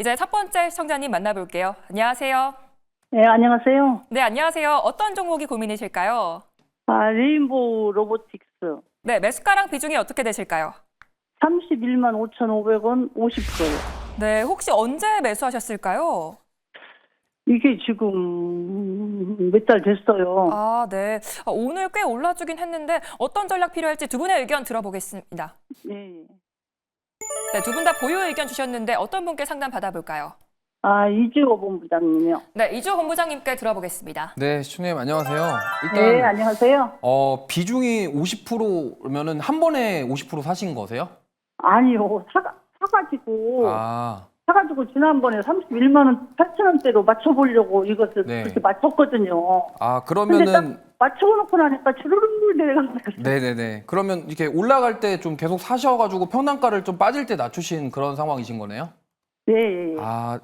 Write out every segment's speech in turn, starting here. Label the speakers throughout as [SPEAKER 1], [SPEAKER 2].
[SPEAKER 1] 이제 첫 번째 시청자님 만나볼게요. 안녕하세요.
[SPEAKER 2] 네, 안녕하세요.
[SPEAKER 1] 네, 안녕하세요. 어떤 종목이 고민이실까요?
[SPEAKER 2] 레인보우 로보틱스
[SPEAKER 1] 네, 매수가랑 비중이 어떻게 되실까요?
[SPEAKER 2] 31만 5,500원 50%예요.
[SPEAKER 1] 네, 혹시 언제 매수하셨을까요?
[SPEAKER 2] 이게 지금 몇 달 됐어요.
[SPEAKER 1] 아, 네. 오늘 꽤 올라주긴 했는데 어떤 전략 필요할지 두 분의 의견 들어보겠습니다.
[SPEAKER 2] 네.
[SPEAKER 1] 네, 두 분 다 보유 의견 주셨는데 어떤 분께 상담 받아볼까요?
[SPEAKER 2] 이주호 본부장님이요.
[SPEAKER 1] 네, 이주호 본부장님께 들어보겠습니다.
[SPEAKER 3] 네, 시청자님 안녕하세요.
[SPEAKER 2] 네, 안녕하세요.
[SPEAKER 3] 비중이 50%면은 한 번에 50% 사신 거세요?
[SPEAKER 2] 아니요, 사가지고
[SPEAKER 3] 아,
[SPEAKER 2] 지난번에 31만 원 8천 원대로 맞춰보려고 이것을
[SPEAKER 3] 네.
[SPEAKER 2] 그렇게 맞췄거든요. 근데 딱
[SPEAKER 3] 그러면은
[SPEAKER 2] 맞춰놓고 나니까 주르륵 내려가서
[SPEAKER 3] 네네네. 그러면 이렇게 올라갈 때 좀 계속 사셔가지고 평단가를 좀 빠질 때 낮추신 그런 상황이신 거네요?
[SPEAKER 2] 네.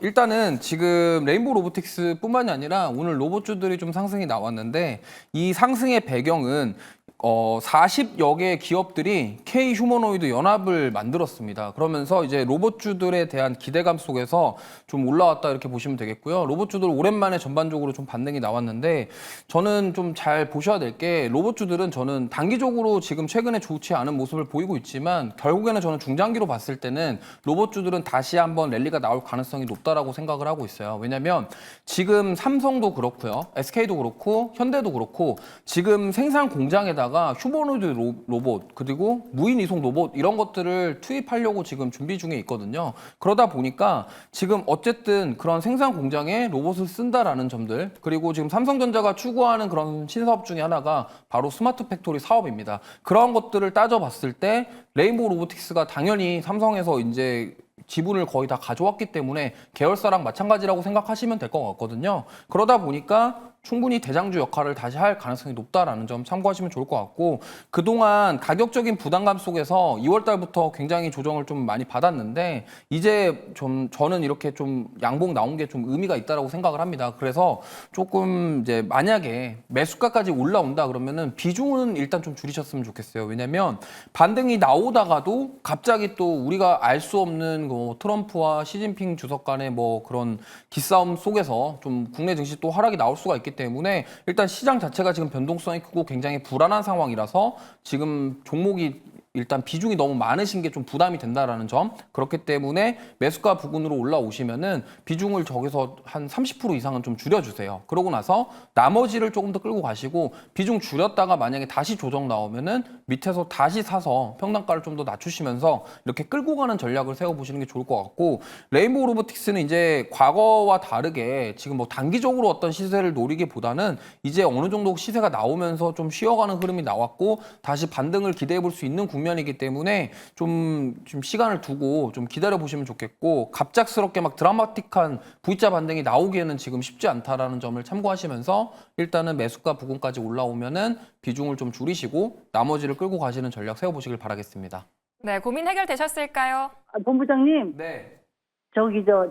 [SPEAKER 3] 일단은 지금 레인보우 로보틱스뿐만이 아니라 오늘 로봇주들이 좀 상승이 나왔는데 이 상승의 배경은 40여 개의 기업들이 K 휴머노이드 연합을 만들었습니다. 그러면서 이제 로봇주들에 대한 기대감 속에서 좀 올라왔다 이렇게 보시면 되겠고요. 로봇주들 오랜만에 전반적으로 좀 반등이 나왔는데 저는 좀 잘 보셔야 될 게 로봇주들은 저는 단기적으로 지금 최근에 좋지 않은 모습을 보이고 있지만 결국에는 저는 중장기로 봤을 때는 로봇주들은 다시 한번 랠리가 나올 가능성이 높다라고 생각을 하고 있어요. 왜냐면 지금 삼성도 그렇고요. SK도 그렇고 현대도 그렇고 지금 생산 공장에다가 휴머노이드 로봇 그리고 무인 이송 로봇 이런 것들을 투입하려고 지금 준비 중에 있거든요. 그러다 보니까 지금 어쨌든 그런 생산 공장에 로봇을 쓴다라는 점들 그리고 지금 삼성전자가 추구하는 그런 신사업 중에 하나가 바로 스마트 팩토리 사업입니다. 그런 것들을 따져봤을 때 레인보우 로보틱스가 당연히 삼성에서 이제 지분을 거의 다 가져왔기 때문에 계열사랑 마찬가지라고 생각하시면 될 것 같거든요. 그러다 보니까 충분히 대장주 역할을 다시 할 가능성이 높다라는 점 참고하시면 좋을 것 같고 그동안 가격적인 부담감 속에서 2월 달부터 굉장히 조정을 좀 많이 받았는데 이제 좀 저는 이렇게 좀 양봉 나온 게 좀 의미가 있다라고 생각을 합니다. 그래서 조금 이제 만약에 매수가까지 올라온다 그러면은 비중은 일단 좀 줄이셨으면 좋겠어요. 왜냐면 반등이 나오다가도 갑자기 또 우리가 알 수 없는 트럼프와 시진핑 주석 간의 뭐 그런 기싸움 속에서 좀 국내 증시 또 하락이 나올 수가 있기 때문에 일단 시장 자체가 지금 변동성이 크고 굉장히 불안한 상황이라서 지금 종목이 일단 비중이 너무 많으신 게 좀 부담이 된다라는 점. 그렇기 때문에 매수가 부근으로 올라오시면은 비중을 저기서 한 30% 이상은 좀 줄여주세요. 그러고 나서 나머지를 조금 더 끌고 가시고 비중 줄였다가 만약에 다시 조정 나오면은 밑에서 다시 사서 평단가를 좀 더 낮추시면서 이렇게 끌고 가는 전략을 세워보시는 게 좋을 것 같고 레인보우 로보틱스는 이제 과거와 다르게 지금 뭐 단기적으로 어떤 시세를 노리기보다는 이제 어느 정도 시세가 나오면서 좀 쉬어가는 흐름이 나왔고 다시 반등을 기대해 볼 수 있는 국면이기 때문에 좀 시간을 두고 좀 기다려 보시면 좋겠고 갑작스럽게 막 드라마틱한 V자 반등이 나오기에는 지금 쉽지 않다라는 점을 참고하시면서 일단은 매수가 부근까지 올라오면은 비중을 좀 줄이시고 나머지를 끌고 가시는 전략 세워보시길 바라겠습니다.
[SPEAKER 1] 네, 고민 해결되셨을까요?
[SPEAKER 2] 본부장님,
[SPEAKER 3] 네.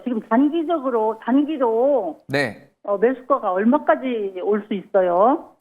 [SPEAKER 2] 지금 단기로
[SPEAKER 3] 네.
[SPEAKER 2] 매수가가 얼마까지 올 수 있어요?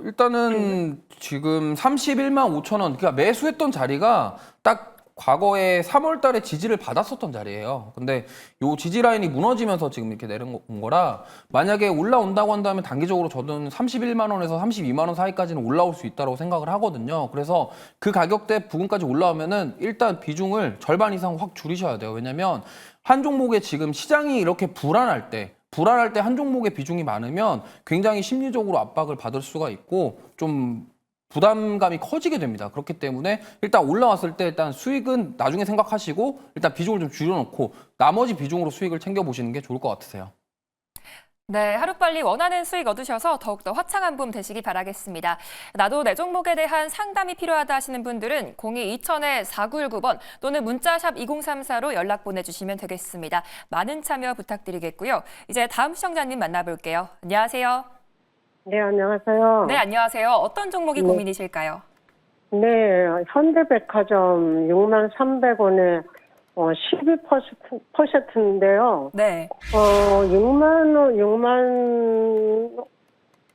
[SPEAKER 3] 일단은 지금 31만 5천 원, 그러니까 매수했던 자리가 딱 과거에 3월 달에 지지를 받았었던 자리예요. 근데 요 지지 라인이 무너지면서 지금 이렇게 내려온 거라 만약에 올라온다고 한다면 단기적으로 저는 31만 원에서 32만 원 사이까지는 올라올 수 있다고 생각을 하거든요. 그래서 그 가격대 부근까지 올라오면은 일단 비중을 절반 이상 확 줄이셔야 돼요. 왜냐면 한 종목에 지금 시장이 이렇게 불안할 때 한 종목의 비중이 많으면 굉장히 심리적으로 압박을 받을 수가 있고 좀 부담감이 커지게 됩니다. 그렇기 때문에 일단 올라왔을 때 일단 수익은 나중에 생각하시고 일단 비중을 좀 줄여놓고 나머지 비중으로 수익을 챙겨보시는 게 좋을 것 같으세요.
[SPEAKER 1] 네, 하루빨리 원하는 수익 얻으셔서 더욱더 화창한 봄 되시기 바라겠습니다. 나도 내 종목에 대한 상담이 필요하다 하시는 분들은 02-2000-4919번 또는 문자샵 2034로 연락 보내주시면 되겠습니다. 많은 참여 부탁드리겠고요. 이제 다음 시청자님 만나볼게요. 안녕하세요.
[SPEAKER 4] 네, 안녕하세요.
[SPEAKER 1] 네, 안녕하세요. 어떤 종목이 고민이실까요?
[SPEAKER 4] 네, 현대백화점 6만 300원에 12%인데요.
[SPEAKER 1] 네.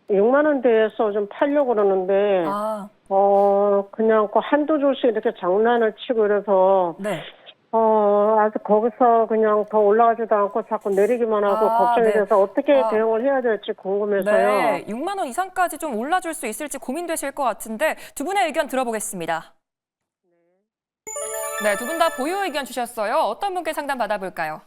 [SPEAKER 4] 6만 원대에서 좀 팔려고 그러는데,
[SPEAKER 1] 아,
[SPEAKER 4] 그냥 그 한두 주씩 이렇게 장난을 치고 이래서,
[SPEAKER 1] 네.
[SPEAKER 4] 아직 거기서 그냥 더 올라가지도 않고 자꾸 내리기만 하고 걱정이
[SPEAKER 1] 네.
[SPEAKER 4] 돼서 어떻게 대응을 해야 될지 궁금해서요.
[SPEAKER 1] 네, 6만 원 이상까지 좀 올라줄 수 있을지 고민되실 것 같은데 두 분의 의견 들어보겠습니다. 네, 두 분 다 보유 의견 주셨어요. 어떤 분께 상담 받아볼까요?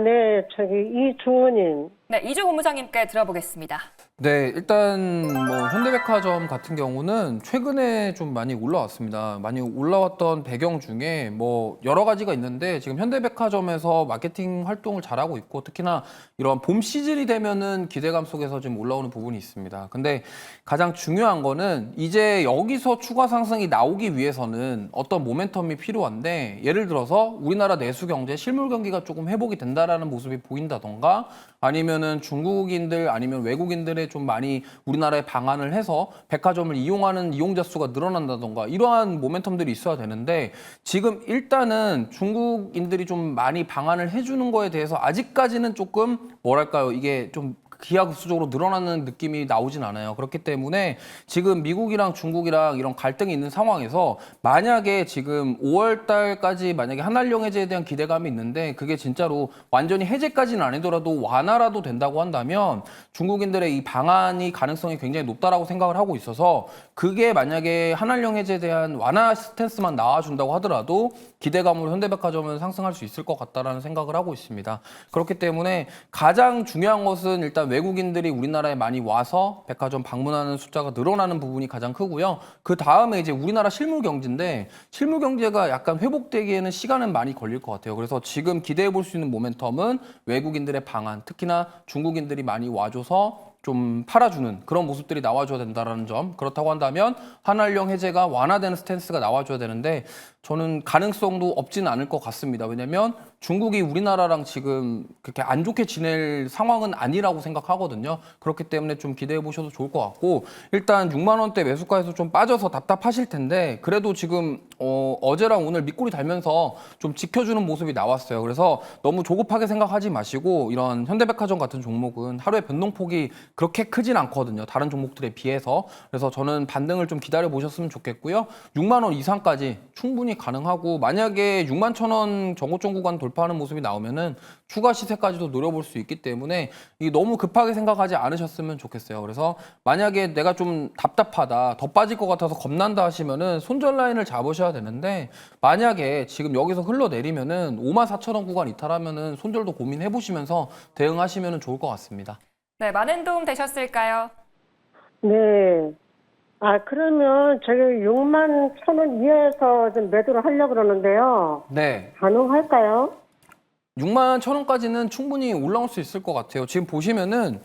[SPEAKER 4] 네, 이주은님.
[SPEAKER 1] 네, 이주 본부장님께 들어보겠습니다.
[SPEAKER 3] 네, 일단 뭐 현대백화점 같은 경우는 최근에 좀 많이 올라왔습니다. 많이 올라왔던 배경 중에 뭐 여러 가지가 있는데 지금 현대백화점에서 마케팅 활동을 잘하고 있고 특히나 이런 봄 시즌이 되면은 기대감 속에서 좀 올라오는 부분이 있습니다. 근데 가장 중요한 거는 이제 여기서 추가 상승이 나오기 위해서는 어떤 모멘텀이 필요한데 예를 들어서 우리나라 내수 경제 실물 경기가 조금 회복이 된다라는 모습이 보인다던가 아니면은 중국인들 아니면 외국인들의 좀 많이 우리나라에 방한을 해서 백화점을 이용하는 이용자 수가 늘어난다던가 이러한 모멘텀들이 있어야 되는데 지금 일단은 중국인들이 좀 많이 방한을 해주는 거에 대해서 아직까지는 조금 뭐랄까요 이게 좀 기하급수적으로 늘어나는 느낌이 나오진 않아요. 그렇기 때문에 지금 미국이랑 중국이랑 이런 갈등이 있는 상황에서 만약에 지금 5월 달까지 만약에 한한령 해제에 대한 기대감이 있는데 그게 진짜로 완전히 해제까지는 아니더라도 완화라도 된다고 한다면 중국인들의 이 방안이 가능성이 굉장히 높다라고 생각을 하고 있어서 그게 만약에 한한령 해제에 대한 완화 스탠스만 나와준다고 하더라도 기대감으로 현대백화점은 상승할 수 있을 것 같다라는 생각을 하고 있습니다. 그렇기 때문에 가장 중요한 것은 일단 외국인들이 우리나라에 많이 와서 백화점 방문하는 숫자가 늘어나는 부분이 가장 크고요. 그 다음에 이제 우리나라 실물 경제인데 실물 경제가 약간 회복되기에는 시간은 많이 걸릴 것 같아요. 그래서 지금 기대해 볼 수 있는 모멘텀은 외국인들의 방한, 특히나 중국인들이 많이 와줘서 좀 팔아주는 그런 모습들이 나와줘야 된다는 점. 그렇다고 한다면 한한령 해제가 완화되는 스탠스가 나와줘야 되는데 저는 가능성도 없지는 않을 것 같습니다. 왜냐하면 중국이 우리나라랑 지금 그렇게 안 좋게 지낼 상황은 아니라고 생각하거든요. 그렇기 때문에 좀 기대해 보셔도 좋을 것 같고 일단 6만 원대 매수가에서 좀 빠져서 답답하실 텐데 그래도 지금 어제랑 오늘 밑꼬리 달면서 좀 지켜주는 모습이 나왔어요. 그래서 너무 조급하게 생각하지 마시고 이런 현대백화점 같은 종목은 하루에 변동폭이 그렇게 크진 않거든요. 다른 종목들에 비해서. 그래서 저는 반등을 좀 기다려 보셨으면 좋겠고요. 6만 원 이상까지 충분히 가능하고 만약에 6만 1,000원 정고점 구간 돌파하는 모습이 나오면은 추가 시세까지도 노려볼 수 있기 때문에 이 너무 급하게 생각하지 않으셨으면 좋겠어요. 그래서 만약에 내가 좀 답답하다, 더 빠질 것 같아서 겁난다 하시면은 손절 라인을 잡으셔야 되는데 만약에 지금 여기서 흘러내리면은 54,000원 구간 이탈하면은 손절도 고민해 보시면서 대응하시면은 좋을 것 같습니다.
[SPEAKER 1] 네, 많은 도움 되셨을까요?
[SPEAKER 4] 네. 그러면 저기 6만 1,000원 이하에서 좀 매도를 하려고 그러는데요.
[SPEAKER 3] 네.
[SPEAKER 4] 가능할까요?
[SPEAKER 3] 6만 1,000원까지는 충분히 올라올 수 있을 것 같아요. 지금 보시면은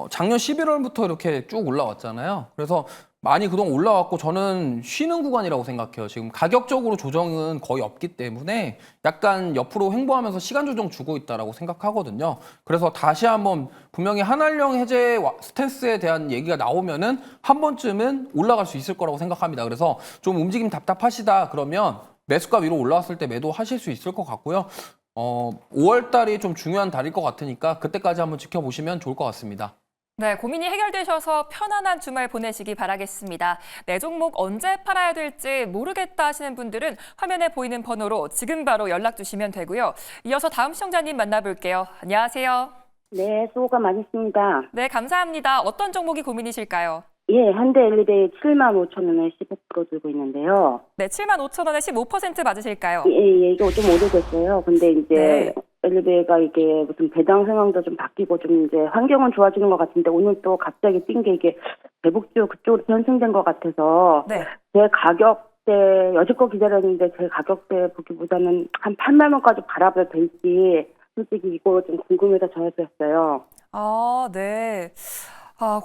[SPEAKER 3] 작년 11월부터 이렇게 쭉 올라왔잖아요. 그래서 많이 그동안 올라왔고 저는 쉬는 구간이라고 생각해요. 지금 가격적으로 조정은 거의 없기 때문에 약간 옆으로 횡보하면서 시간 조정 주고 있다라고 생각하거든요. 그래서 다시 한번 분명히 한한령 해제 스탠스에 대한 얘기가 나오면은 한 번쯤은 올라갈 수 있을 거라고 생각합니다. 그래서 좀 움직임 답답하시다 그러면 매수가 위로 올라왔을 때 매도하실 수 있을 것 같고요. 5월 달이 좀 중요한 달일 것 같으니까 그때까지 한번 지켜보시면 좋을 것 같습니다.
[SPEAKER 1] 네, 고민이 해결되셔서 편안한 주말 보내시기 바라겠습니다. 내 종목 언제 팔아야 될지 모르겠다 하시는 분들은 화면에 보이는 번호로 지금 바로 연락 주시면 되고요. 이어서 다음 시청자님 만나볼게요. 안녕하세요.
[SPEAKER 5] 네, 수고가 많으십니다.
[SPEAKER 1] 네, 감사합니다. 어떤 종목이 고민이실까요?
[SPEAKER 5] 예, 현대엘리베이 75,000원에 15% 들고 있는데요.
[SPEAKER 1] 네, 75,000원에 15% 맞으실까요?
[SPEAKER 5] 예, 이게 좀 오래됐어요. 근데 이제
[SPEAKER 1] 네.
[SPEAKER 5] 엘리베이가 이게 무슨 배당 상황도 좀 바뀌고 좀 이제 환경은 좋아지는 것 같은데 오늘 또 갑자기 뛴 게 이게 대북주 그쪽으로 편승된 것 같아서
[SPEAKER 1] 네.
[SPEAKER 5] 제 가격대 여지껏 기다렸는데 제 가격대 보기보다는 한 8만 원까지 바라봐도 될지 솔직히 이거 좀 궁금해서 전화드렸어요.
[SPEAKER 1] 네.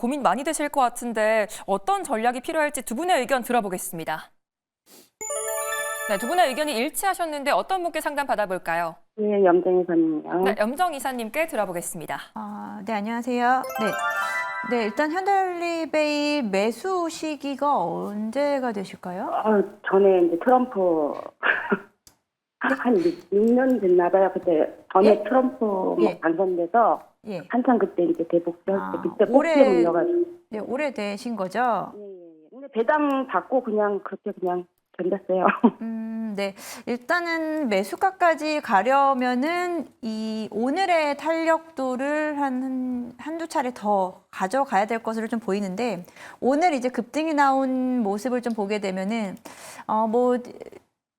[SPEAKER 1] 고민 많이 되실 것 같은데 어떤 전략이 필요할지 두 분의 의견 들어보겠습니다. 네, 두 분의 의견이 일치하셨는데 어떤 분께 상담 받아볼까요?
[SPEAKER 5] 예, 염정 이사님이요.
[SPEAKER 1] 네, 염정 이사님께 들어보겠습니다.
[SPEAKER 6] 네, 안녕하세요. 네, 일단 현대엘리베이 매수 시기가 언제가 되실까요?
[SPEAKER 5] 전에 이제 트럼프 한 6년 됐나 봐요. 그때 전에
[SPEAKER 6] 예?
[SPEAKER 5] 트럼프
[SPEAKER 6] 예.
[SPEAKER 5] 당선돼서
[SPEAKER 6] 예.
[SPEAKER 5] 한참 그때 이제 대복수 할 때 그때
[SPEAKER 6] 올해-
[SPEAKER 5] 꼭지에 올려가지고.
[SPEAKER 6] 네, 오래되신 거죠?
[SPEAKER 5] 예. 근데 배당 받고 그냥 그렇게 그냥 견뎠어요.
[SPEAKER 6] 네. 일단은 매수가까지 가려면은 이 오늘의 탄력도를 한두 차례 더 가져가야 될 것으로 좀 보이는데, 오늘 이제 급등이 나온 모습을 좀 보게 되면은,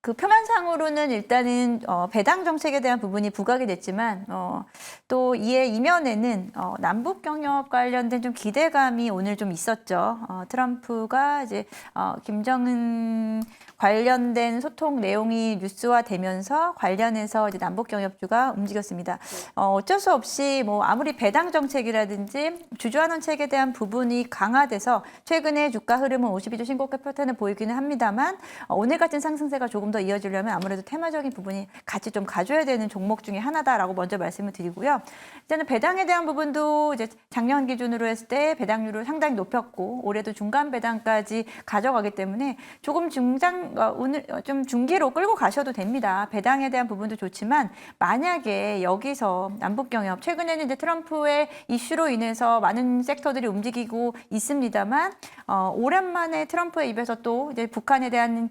[SPEAKER 6] 그 표면상으로는 일단은 배당 정책에 대한 부분이 부각이 됐지만 또 이에 이면에는 남북 경협 관련된 좀 기대감이 오늘 좀 있었죠. 트럼프가 이제 김정은 관련된 소통 내용이 뉴스화되면서 관련해서 이제 남북 경협주가 움직였습니다. 어쩔 수 없이 뭐 아무리 배당 정책이라든지 주주환원책에 대한 부분이 강화돼서 최근에 주가 흐름은 52주 신고가 패턴을 보이기는 합니다만 오늘 같은 상승세가 조금 더 이어지려면 아무래도 테마적인 부분이 같이 좀 가져야 되는 종목 중에 하나다라고 먼저 말씀을 드리고요. 일단은 배당에 대한 부분도 이제 작년 기준으로 했을 때 배당률을 상당히 높였고 올해도 중간 배당까지 가져가기 때문에 조금 오늘 좀 중기로 끌고 가셔도 됩니다. 배당에 대한 부분도 좋지만 만약에 여기서 남북 경협 최근에는 이제 트럼프의 이슈로 인해서 많은 섹터들이 움직이고 있습니다만 오랜만에 트럼프의 입에서 또 이제 북한에 대한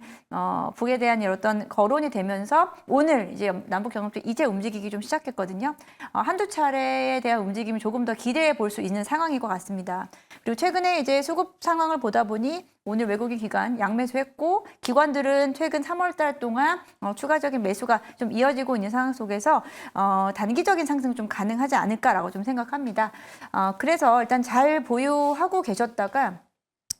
[SPEAKER 6] 북에 대한 어떤 거론이 되면서 오늘 이제 남북 경협도 이제 움직이기 좀 시작했거든요. 한두 차례에 대한 움직임이 조금 더 기대해 볼 수 있는 상황인 것 같습니다. 그리고 최근에 이제 수급 상황을 보다 보니 오늘 외국인 기관 양매수했고 기관들은 최근 3월 달 동안 추가적인 매수가 좀 이어지고 있는 상황 속에서 단기적인 상승 좀 가능하지 않을까라고 좀 생각합니다. 그래서 일단 잘 보유하고 계셨다가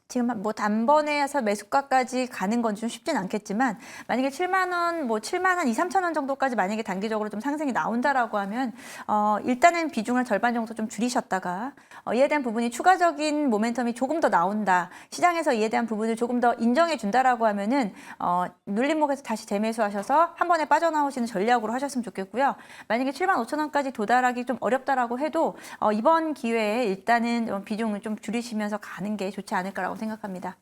[SPEAKER 6] 지금 뭐 단번에 해서 매수가까지 가는 건 좀 쉽진 않겠지만 만약에 7만 원, 뭐 7만 한 2, 3천 원 정도까지 만약에 단기적으로 좀 상승이 나온다라고 하면 일단은 비중을 절반 정도 좀 줄이셨다가 이에 대한 부분이 추가적인 모멘텀이 조금 더 나온다. 시장에서 이에 대한 부분을 조금 더 인정해 준다라고 하면은 눌림목에서 다시 재매수하셔서 한 번에 빠져나오시는 전략으로 하셨으면 좋겠고요. 만약에 7만 5천 원까지 도달하기 좀 어렵다라고 해도 이번 기회에 일단은 비중을 좀 줄이시면서 가는 게 좋지 않을까라고 생각합니다.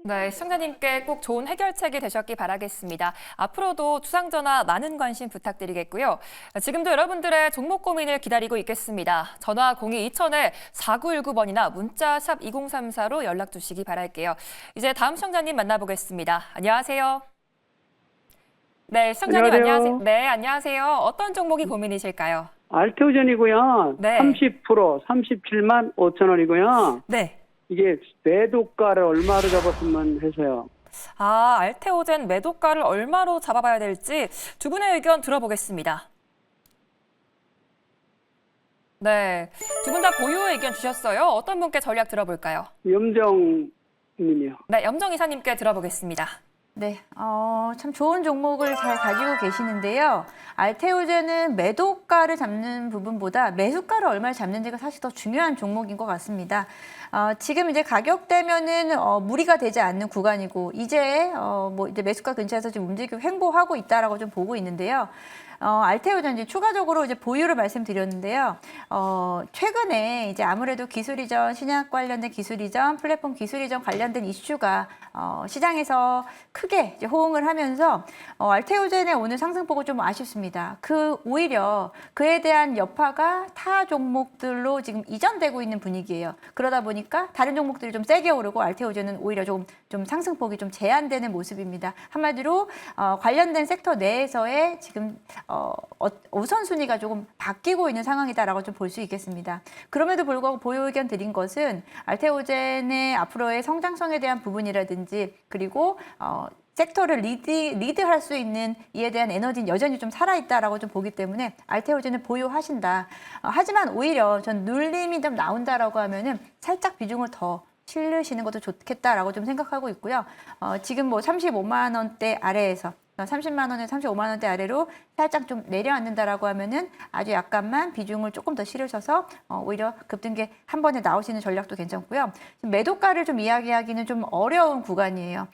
[SPEAKER 1] 네, 시청자님께 꼭 좋은 해결책이 되셨기 바라겠습니다. 앞으로도 투상전화 많은 관심 부탁드리겠고요. 지금도 여러분들의 종목 고민을 기다리고 있겠습니다. 전화 02-2000-4919번이나 문자 샵 2034로 연락 주시기 바랄게요. 이제 다음 시청자님 만나보겠습니다. 안녕하세요. 네, 시청자님 안녕하세요. 네, 안녕하세요. 어떤 종목이 고민이실까요?
[SPEAKER 7] 알테오젠이고요.
[SPEAKER 1] 네.
[SPEAKER 7] 30% 37만 5천 원이고요.
[SPEAKER 1] 네.
[SPEAKER 7] 이게 매도가를 얼마로 잡았으면 해서요.
[SPEAKER 1] 알테오젠 매도가를 얼마로 잡아봐야 될지 두 분의 의견 들어보겠습니다. 네, 두 분 다 보유 의견 주셨어요. 어떤 분께 전략 들어볼까요?
[SPEAKER 7] 염정님이요.
[SPEAKER 1] 네, 염정 이사님께 들어보겠습니다.
[SPEAKER 6] 네, 참 좋은 종목을 잘 가지고 계시는데요. 알테오젠은 매도가를 잡는 부분보다 매수가를 얼마를 잡는지가 사실 더 중요한 종목인 것 같습니다. 지금 이제 가격대면은 무리가 되지 않는 구간이고 이제 이제 매수가 근처에서 지금 움직이고 횡보하고 있다라고 좀 보고 있는데요. 알테오젠 이제 추가적으로 이제 보유를 말씀드렸는데요. 최근에 이제 아무래도 기술 이전, 신약 관련된 기술 이전, 플랫폼 기술 이전 관련된 이슈가 시장에서 크게 이제 호응을 하면서 알테오젠의 오늘 상승폭은 좀 아쉽습니다. 오히려 그에 대한 여파가 타 종목들로 지금 이전되고 있는 분위기예요. 그러다 보니까 다른 종목들이 좀 세게 오르고 알테오젠은 오히려 좀 상승폭이 좀 제한되는 모습입니다. 한마디로 관련된 섹터 내에서의 지금 우선순위가 조금 바뀌고 있는 상황이다라고 좀 볼 수 있겠습니다. 그럼에도 불구하고 보유 의견 드린 것은 알테오젠의 앞으로의 성장성에 대한 부분이라든지 그리고 섹터를 리드할 수 있는 이에 대한 에너지는 여전히 좀 살아있다라고 좀 보기 때문에 알테오젠을 보유하신다. 하지만 오히려 전 눌림이 좀 나온다라고 하면은 살짝 비중을 더 실으시는 것도 좋겠다라고 좀 생각하고 있고요. 지금 뭐 35만 원대 아래에서 30만 원에 35만 원대 아래로 살짝 좀 내려앉는다라고 하면은 아주 약간만 비중을 조금 더 실으셔서 오히려 급등계 한 번에 나오시는 전략도 괜찮고요. 매도가를 좀 이야기하기는 좀 어려운 구간이에요.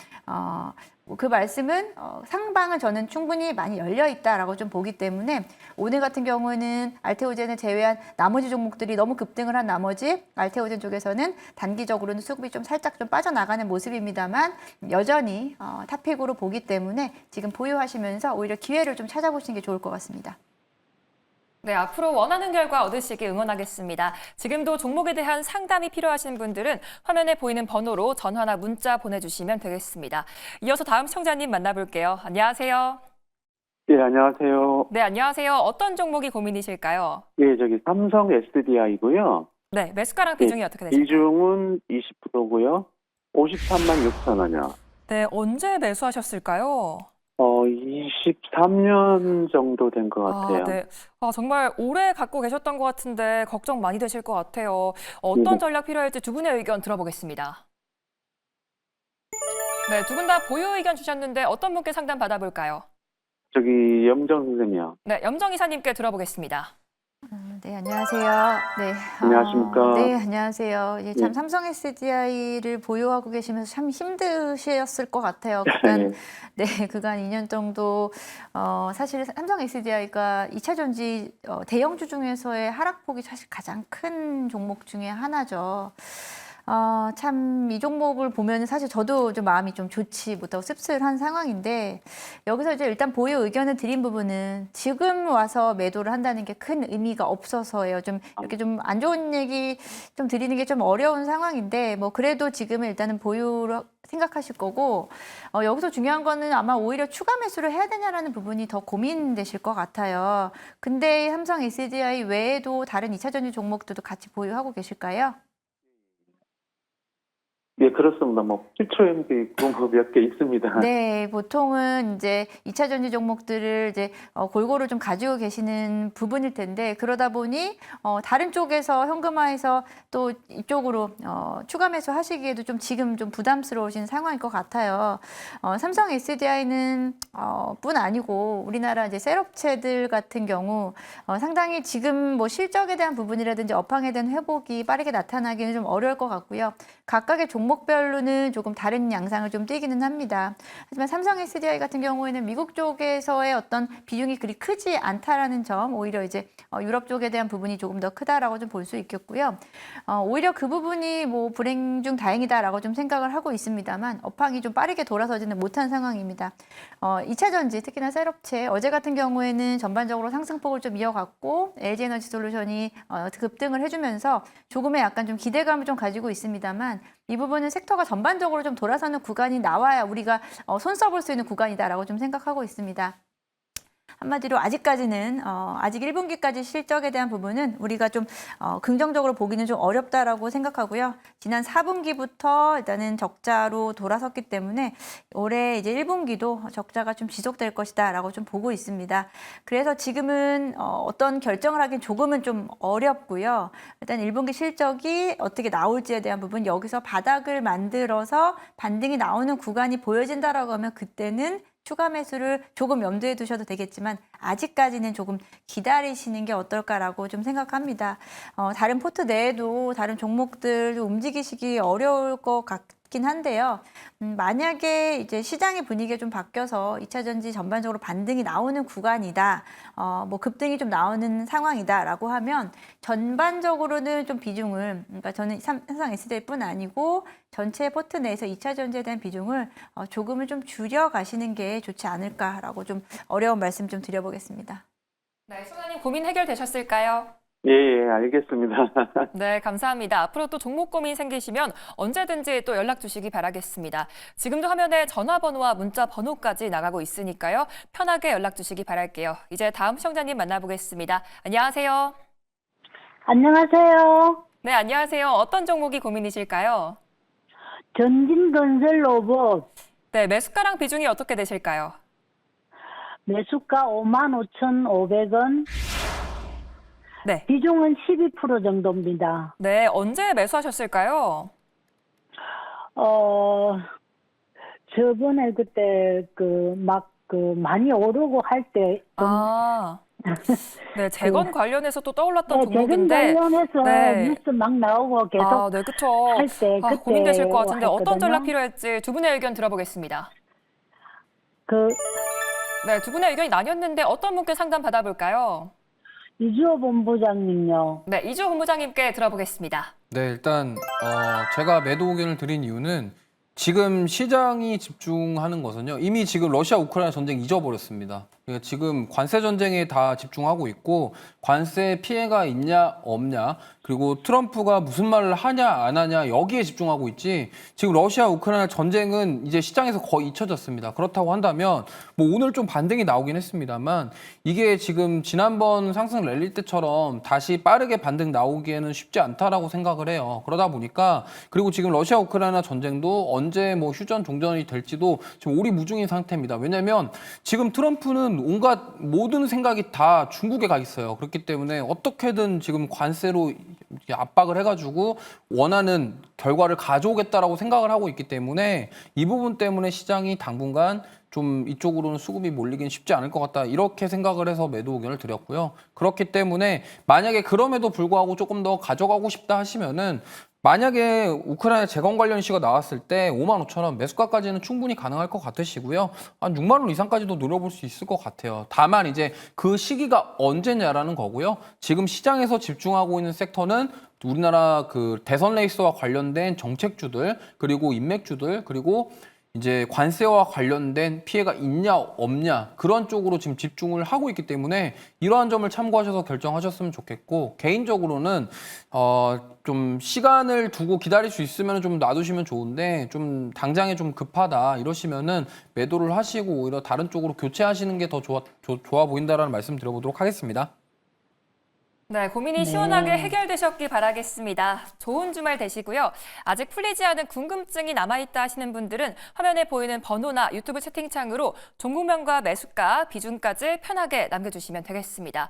[SPEAKER 6] 그 말씀은 상방은 저는 충분히 많이 열려 있다라고 좀 보기 때문에 오늘 같은 경우는 알테오젠을 제외한 나머지 종목들이 너무 급등을 한 나머지 알테오젠 쪽에서는 단기적으로는 수급이 좀 살짝 좀 빠져나가는 모습입니다만 여전히 탑픽으로 보기 때문에 지금 보유하시면서 오히려 기회를 좀 찾아보시는 게 좋을 것 같습니다.
[SPEAKER 1] 네, 앞으로 원하는 결과 얻으시길 응원하겠습니다. 지금도 종목에 대한 상담이 필요하신 분들은 화면에 보이는 번호로 전화나 문자 보내주시면 되겠습니다. 이어서 다음 시청자님 만나볼게요. 안녕하세요.
[SPEAKER 8] 예, 안녕하세요.
[SPEAKER 1] 네, 안녕하세요. 어떤 종목이 고민이실까요?
[SPEAKER 8] 예, 저기 삼성 SDI고요.
[SPEAKER 1] 네, 매수가랑 비중이 어떻게 되실까요?
[SPEAKER 8] 비중은 20%고요. 53만 6천 원이요.
[SPEAKER 1] 네, 언제 매수하셨을까요?
[SPEAKER 8] 23년 정도 된 것 같아요.
[SPEAKER 1] 네. 정말 오래 갖고 계셨던 것 같은데 걱정 많이 되실 것 같아요. 어떤
[SPEAKER 8] 네.
[SPEAKER 1] 전략 필요할지 두 분의 의견 들어보겠습니다. 네, 두 분 다 보유 의견 주셨는데 어떤 분께 상담 받아볼까요?
[SPEAKER 8] 저기 염정 선생님이요.
[SPEAKER 1] 네, 염정 이사님께 들어보겠습니다.
[SPEAKER 6] 네, 안녕하세요. 네.
[SPEAKER 8] 안녕하십니까.
[SPEAKER 6] 네, 안녕하세요. 예, 참
[SPEAKER 8] 네.
[SPEAKER 6] 삼성 SDI를 보유하고 계시면서 참 힘드셨을 것 같아요. 그간, 네, 그간 2년 정도 사실 삼성 SDI가 2차 전지 대형주 중에서의 하락폭이 사실 가장 큰 종목 중에 하나죠. 참 이 종목을 보면 사실 저도 좀 마음이 좀 좋지 못하고 씁쓸한 상황인데 여기서 이제 일단 보유 의견을 드린 부분은 지금 와서 매도를 한다는 게 큰 의미가 없어서예요. 좀 이렇게 좀 안 좋은 얘기 좀 드리는 게 좀 어려운 상황인데 뭐 그래도 지금은 일단은 보유로 생각하실 거고 여기서 중요한 거는 아마 오히려 추가 매수를 해야 되냐라는 부분이 더 고민되실 것 같아요. 근데 삼성 SDI 외에도 다른 2차 전지 종목들도 같이 보유하고 계실까요?
[SPEAKER 8] 예, 그렇습니다. 뭐 필초MD 그런 거 몇 개 있습니다.
[SPEAKER 6] 네, 보통은 이제 2차 전지 종목들을 이제 골고루 좀 가지고 계시는 부분일 텐데 그러다 보니 다른 쪽에서 현금화해서 또 이쪽으로 추가 매수 하시기에도 좀 지금 좀 부담스러우신 상황일 것 같아요. 삼성 SDI는 뿐 아니고 우리나라 이제 셀업체들 같은 경우 상당히 지금 뭐 실적에 대한 부분이라든지 업황에 대한 회복이 빠르게 나타나기는 좀 어려울 것 같고요. 각각의 종목별로는 조금 다른 양상을 좀 띠기는 합니다. 하지만 삼성 SDI 같은 경우에는 미국 쪽에서의 어떤 비중이 그리 크지 않다라는 점, 오히려 이제 유럽 쪽에 대한 부분이 조금 더 크다라고 좀 볼 수 있겠고요. 오히려 그 부분이 뭐 불행 중 다행이다라고 좀 생각을 하고 있습니다만 업황이 좀 빠르게 돌아서지는 못한 상황입니다. 2차 전지, 특히나 셀업체, 어제 같은 경우에는 전반적으로 상승폭을 좀 이어갔고 LG에너지 솔루션이 급등을 해주면서 조금의 약간 좀 기대감을 좀 가지고 있습니다만 이 부분은 섹터가 전반적으로 좀 돌아서는 구간이 나와야 우리가 손 써볼 수 있는 구간이다라고 좀 생각하고 있습니다. 한마디로 아직까지는 아직 1분기까지 실적에 대한 부분은 우리가 좀 긍정적으로 보기는 좀 어렵다라고 생각하고요. 지난 4분기부터 일단은 적자로 돌아섰기 때문에 올해 이제 1분기도 적자가 좀 지속될 것이다라고 좀 보고 있습니다. 그래서 지금은 어떤 결정을 하긴 조금은 좀 어렵고요. 일단 1분기 실적이 어떻게 나올지에 대한 부분 여기서 바닥을 만들어서 반등이 나오는 구간이 보여진다라고 하면 그때는 추가 매수를 조금 염두에 두셔도 되겠지만 아직까지는 조금 기다리시는 게 어떨까라고 좀 생각합니다. 다른 포트 내에도 다른 종목들 움직이시기 어려울 것 같긴 한데요. 만약에 이제 시장의 분위기가 좀 바뀌어서 2차 전지 전반적으로 반등이 나오는 구간이다, 뭐 급등이 좀 나오는 상황이다라고 하면 전반적으로는 좀 비중을, 그러니까 저는 삼성 SDI뿐 아니고 전체 포트 내에서 2차 전지에 대한 비중을 조금은 좀 줄여 가시는 게 좋지 않을까라고 좀 어려운 말씀 좀 드려보겠습니다.
[SPEAKER 1] 네, 소장님 고민 해결되셨을까요?
[SPEAKER 8] 예, 알겠습니다.
[SPEAKER 1] 네, 감사합니다. 앞으로 또 종목 고민 생기시면 언제든지 또 연락 주시기 바라겠습니다. 지금도 화면에 전화번호와 문자 번호까지 나가고 있으니까요. 편하게 연락 주시기 바랄게요. 이제 다음 시청자님 만나보겠습니다. 안녕하세요.
[SPEAKER 2] 안녕하세요.
[SPEAKER 1] 네, 안녕하세요. 어떤 종목이 고민이실까요?
[SPEAKER 2] 전진건설 로봇
[SPEAKER 1] 네, 매수가랑 비중이 어떻게 되실까요?
[SPEAKER 2] 매수가 55,500원,
[SPEAKER 1] 네.
[SPEAKER 2] 비중은 12% 정도입니다.
[SPEAKER 1] 네, 언제 매수하셨을까요?
[SPEAKER 2] 저번에 그때 많이 오르고 할 때
[SPEAKER 1] 네, 재건 관련해서 또 떠올랐던
[SPEAKER 2] 재건
[SPEAKER 1] 종목인데.
[SPEAKER 2] 관련해서
[SPEAKER 1] 네.
[SPEAKER 2] 뉴스 막 나오고 계속
[SPEAKER 1] 네, 그쵸.
[SPEAKER 2] 할 때 그때
[SPEAKER 1] 고민되실 것 같은데 어떤
[SPEAKER 2] 했거든요.
[SPEAKER 1] 전략 필요할지 두 분의 의견 들어보겠습니다. 네, 두 분의 의견이 나뉘었는데 어떤 분께 상담 받아볼까요?
[SPEAKER 2] 이주호 본부장님요.
[SPEAKER 1] 네, 이주호 본부장님께 들어보겠습니다.
[SPEAKER 3] 네, 일단 제가 매도 의견을 드린 이유는 지금 시장이 집중하는 것은요. 이미 지금 러시아 우크라이나 전쟁 잊어버렸습니다. 지금 관세 전쟁에 다 집중하고 있고 관세 피해가 있냐 없냐 그리고 트럼프가 무슨 말을 하냐 안 하냐 여기에 집중하고 있지 지금 러시아 우크라이나 전쟁은 이제 시장에서 거의 잊혀졌습니다. 그렇다고 한다면 뭐 오늘 좀 반등이 나오긴 했습니다만 이게 지금 지난번 상승 랠리 때처럼 다시 빠르게 반등 나오기에는 쉽지 않다라고 생각을 해요. 그러다 보니까 그리고 지금 러시아 우크라이나 전쟁도 언제 뭐 휴전 종전이 될지도 지금 오리무중인 상태입니다. 왜냐하면 지금 트럼프는 온갖 모든 생각이 다 중국에 가 있어요. 그렇기 때문에 어떻게든 지금 관세로 이렇게 압박을 해가지고 원하는 결과를 가져오겠다라고 생각을 하고 있기 때문에 이 부분 때문에 시장이 당분간 좀 이쪽으로는 수급이 몰리긴 쉽지 않을 것 같다. 이렇게 생각을 해서 매도 의견을 드렸고요. 그렇기 때문에 만약에 그럼에도 불구하고 조금 더 가져가고 싶다 하시면은 만약에 우크라이나 재건 관련 이슈가 나왔을 때 55,000원 매수가까지는 충분히 가능할 것 같으시고요. 한 6만 원 이상까지도 노려볼 수 있을 것 같아요. 다만 이제 그 시기가 언제냐라는 거고요. 지금 시장에서 집중하고 있는 섹터는 우리나라 그 대선 레이스와 관련된 정책주들 그리고 인맥주들 그리고 이제 관세와 관련된 피해가 있냐 없냐 그런 쪽으로 지금 집중을 하고 있기 때문에 이러한 점을 참고하셔서 결정하셨으면 좋겠고 개인적으로는 좀 시간을 두고 기다릴 수 있으면 좀 놔두시면 좋은데 좀 당장에 좀 급하다 이러시면은 매도를 하시고 오히려 다른 쪽으로 교체하시는 게 더 좋아 보인다라는 말씀 드려보도록 하겠습니다.
[SPEAKER 1] 네, 고민이 시원하게 해결되셨길 바라겠습니다. 좋은 주말 되시고요. 아직 풀리지 않은 궁금증이 남아있다 하시는 분들은 화면에 보이는 번호나 유튜브 채팅창으로 종목명과 매수가, 비중까지 편하게 남겨주시면 되겠습니다.